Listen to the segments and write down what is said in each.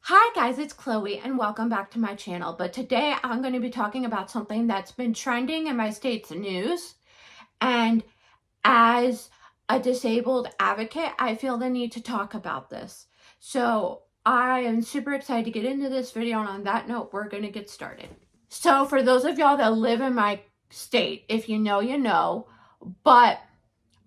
Hi guys, it's Chloe and welcome back to my channel. But today I'm going to be talking about something that's been trending in my state's news. And as a disabled advocate, I feel the need to talk about this. So I am super excited to get into this video, and on that note, we're going to get started. So for those of y'all that live in my state, if you know, you know, but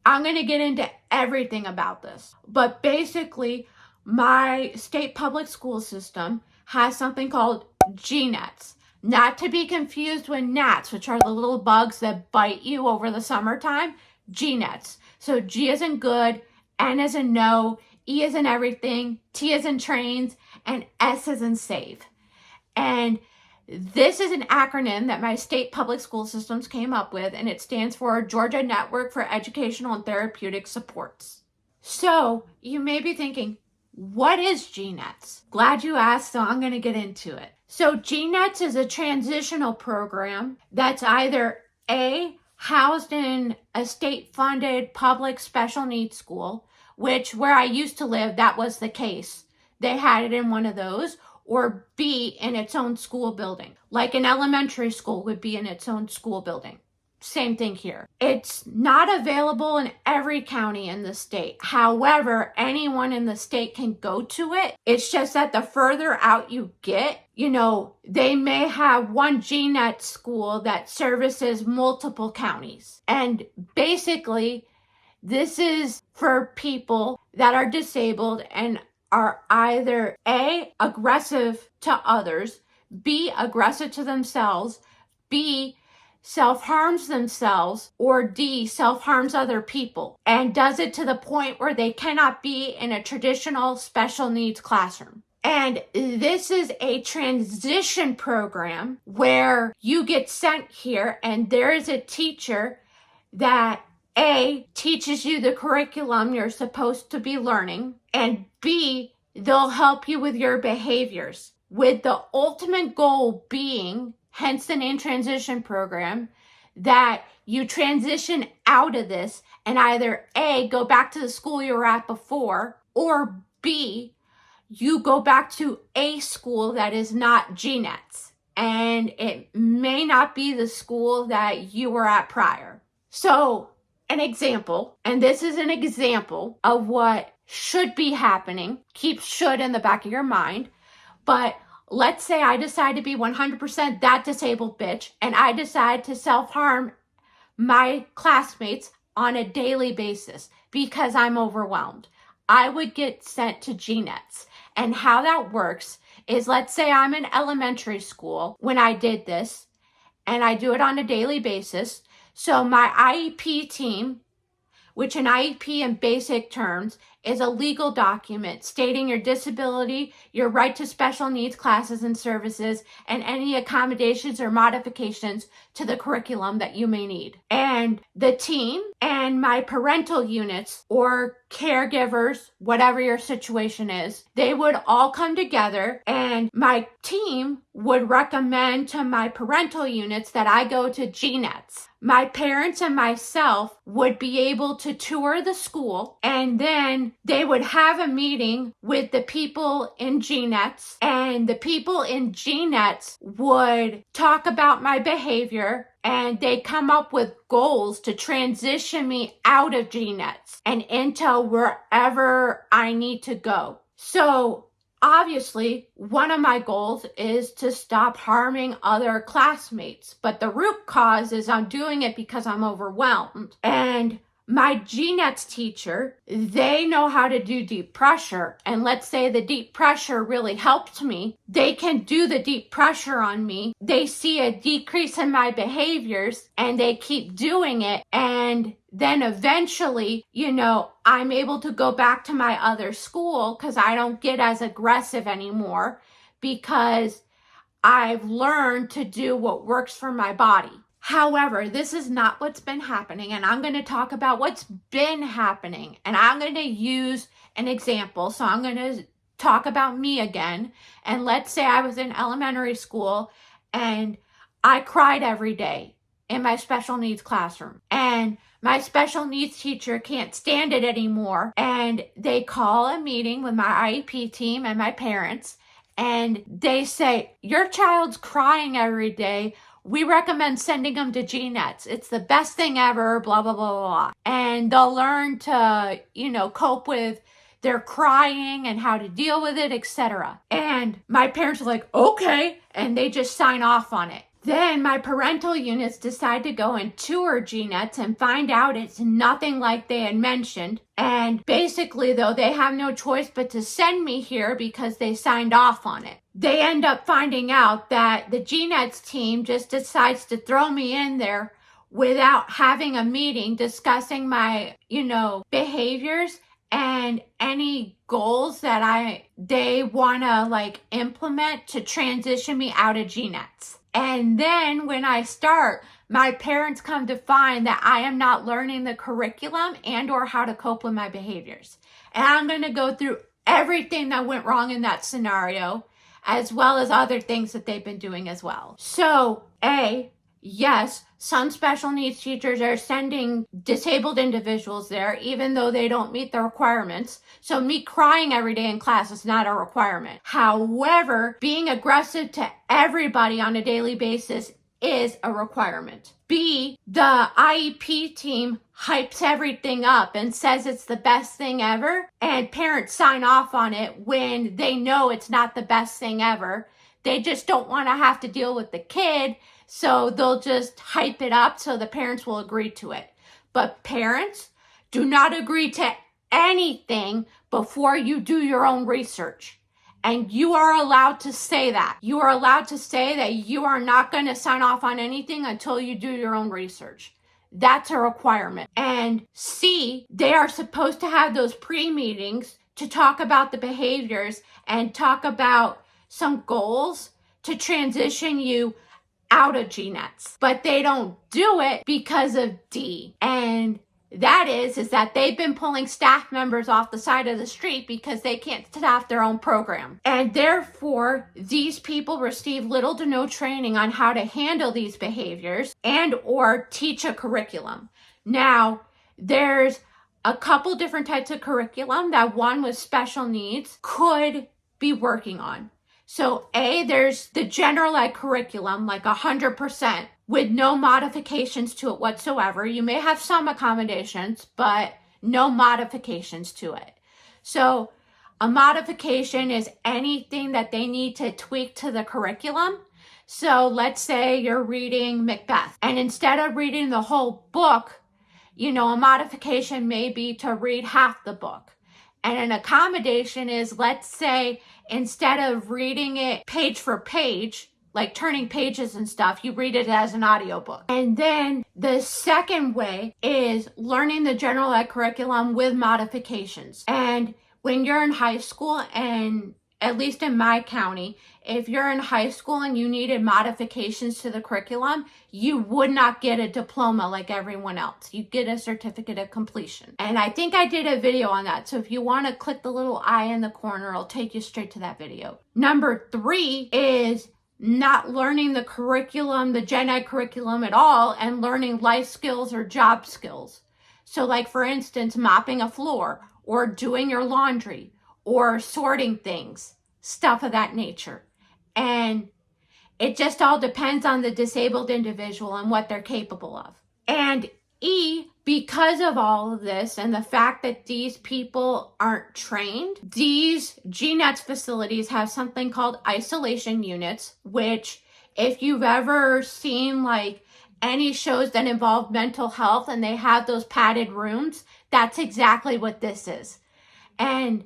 I'm going to get into everything about this. But basically, my state public school system has something called GNETS, not to be confused with gnats, which are the little bugs that bite you over the summertime. GNETS. So G as in good, N as in no, E as in everything, T as in trains, and S as in save. And this is an acronym that my state public school systems came up with, and it stands for Georgia Network for Educational and Therapeutic Supports. So you may be thinking, what is GNETS? Glad you asked, so I'm going to get into it. So GNETS is a transitional program that's either A, housed in a state-funded public special needs school, which where I used to live, that was the case. They had it in one of those, or B, in its own school building. Like an elementary school would be in its own school building. Same thing here. It's not available in every county in the state. However, anyone in the state can go to it. It's just that the further out you get, they may have one GNET school that services multiple counties. And basically, this is for people that are disabled and are either A, aggressive to others, B, aggressive to themselves, B, self-harms themselves, or D, self-harms other people, and does it to the point where they cannot be in a traditional special needs classroom. And this is a transition program where you get sent here and there is a teacher that A, teaches you the curriculum you're supposed to be learning, and B, they'll help you with your behaviors, with the ultimate goal being, hence the name transition program, that you transition out of this and either A, go back to the school you were at before, or B, you go back to a school that is not GNETS, and it may not be the school that you were at prior. So, an example, and this is an example of what should be happening. Keep should in the back of your mind. But let's say I decide to be 100% that disabled bitch, and I decide to self-harm my classmates on a daily basis because I'm overwhelmed. I would get sent to GNETS. And how that works is, let's say I'm in elementary school when I did this, and I do it on a daily basis. So my IEP team, which an IEP in basic terms is a legal document stating your disability, your right to special needs classes and services, and any accommodations or modifications to the curriculum that you may need. And the team and my parental units or caregivers, whatever your situation is, they would all come together, and my team would recommend to my parental units that I go to GNETS. My parents and myself would be able to tour the school, and then they would have a meeting with the people in GNETS, and the people in GNETS would talk about my behavior, and they come up with goals to transition me out of GNETS and into wherever I need to go. So obviously, one of my goals is to stop harming other classmates, but the root cause is I'm doing it because I'm overwhelmed. And my GNETS teacher, they know how to do deep pressure. And let's say the deep pressure really helped me. They can do the deep pressure on me. They see a decrease in my behaviors and they keep doing it. And then eventually, I'm able to go back to my other school because I don't get as aggressive anymore because I've learned to do what works for my body. However, this is not what's been happening, and I'm going to talk about what's been happening, and I'm going to use an example. So I'm going to talk about me again, and let's say I was in elementary school and I cried every day in my special needs classroom, and my special needs teacher can't stand it anymore, and they call a meeting with my IEP team and my parents, and they say, your child's crying every day. We recommend sending them to GNETS. It's the best thing ever, blah, blah, blah, blah. And they'll learn to, cope with their crying and how to deal with it, etc. And my parents are like, okay. And they just sign off on it. Then my parental units decide to go and tour GNETS and find out it's nothing like they had mentioned. And basically, though, they have no choice but to send me here because they signed off on it. They end up finding out that the GNETS team just decides to throw me in there without having a meeting discussing my, behaviors and any goals that they want to implement to transition me out of GNETS. And then when I start, my parents come to find that I am not learning the curriculum and or how to cope with my behaviors. And I'm going to go through everything that went wrong in that scenario, as well as other things that they've been doing as well. So, yes, some special needs teachers are sending disabled individuals there, even though they don't meet the requirements. So me crying every day in class is not a requirement. However, being aggressive to everybody on a daily basis is a requirement. B, the IEP team hypes everything up and says it's the best thing ever, and parents sign off on it when they know it's not the best thing ever. They just don't want to have to deal with the kid, so they'll just hype it up so the parents will agree to it. But parents, do not agree to anything before you do your own research. And you are allowed to say that. You are allowed to say that you are not going to sign off on anything until you do your own research. That's a requirement. And C, they are supposed to have those pre-meetings to talk about the behaviors and talk about some goals to transition you out of GNETS. But they don't do it because of D. And that is that they've been pulling staff members off the side of the street because they can't staff their own program. And therefore, these people receive little to no training on how to handle these behaviors and or teach a curriculum. Now, there's a couple different types of curriculum that one with special needs could be working on. So there's the general ed curriculum, 100%, with no modifications to it whatsoever. You may have some accommodations, but no modifications to it. So a modification is anything that they need to tweak to the curriculum. So let's say you're reading Macbeth, and instead of reading the whole book, a modification may be to read half the book. And an accommodation is, let's say, instead of reading it page for page, like turning pages and stuff, you read it as an audiobook. And then the second way is learning the general ed curriculum with modifications. And when you're in high school, and at least in my county, if you're in high school and you needed modifications to the curriculum, you would not get a diploma like everyone else. You get a certificate of completion. And I think I did a video on that. So if you want to click the little eye in the corner, it'll take you straight to that video. Number 3 is not learning the curriculum, the gen ed curriculum at all, and learning life skills or job skills. So for instance, mopping a floor or doing your laundry or sorting things, stuff of that nature. And it just all depends on the disabled individual and what they're capable of. And E, because of all of this and the fact that these people aren't trained, these GNETS facilities have something called isolation units, which if you've ever seen any shows that involve mental health and they have those padded rooms, that's exactly what this is. And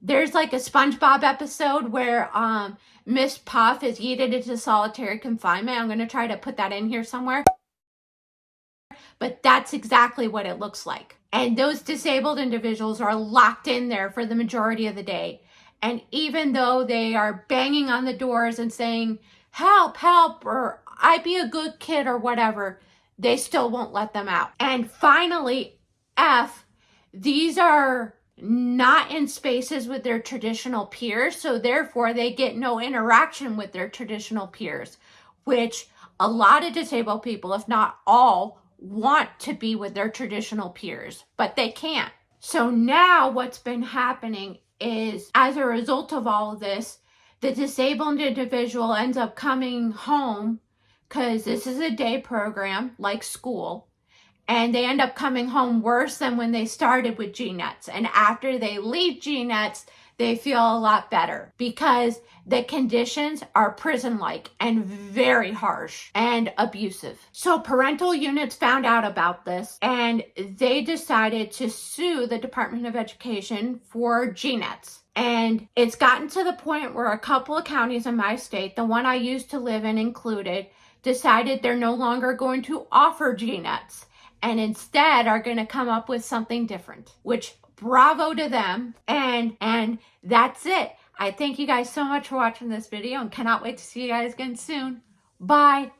there's a SpongeBob episode where Miss Puff is yeeted into solitary confinement. I'm going to try to put that in here somewhere. But that's exactly what it looks like. And those disabled individuals are locked in there for the majority of the day. And even though they are banging on the doors and saying, help, help, or I be a good kid or whatever, they still won't let them out. And finally, F, these are not in spaces with their traditional peers, so therefore they get no interaction with their traditional peers, which a lot of disabled people, if not all, want to be with their traditional peers, but they can't. So now what's been happening is, as a result of all of this, the disabled individual ends up coming home, because this is a day program like school, and they end up coming home worse than when they started with GNETS. And after they leave GNETS, they feel a lot better, because the conditions are prison-like and very harsh and abusive. So parental units found out about this, and they decided to sue the Department of Education for GNETS. And it's gotten to the point where a couple of counties in my state, the one I used to live in included, decided they're no longer going to offer GNETS, and instead are going to come up with something different, which bravo to them. And that's it. I thank you guys so much for watching this video and cannot wait to see you guys again soon. Bye.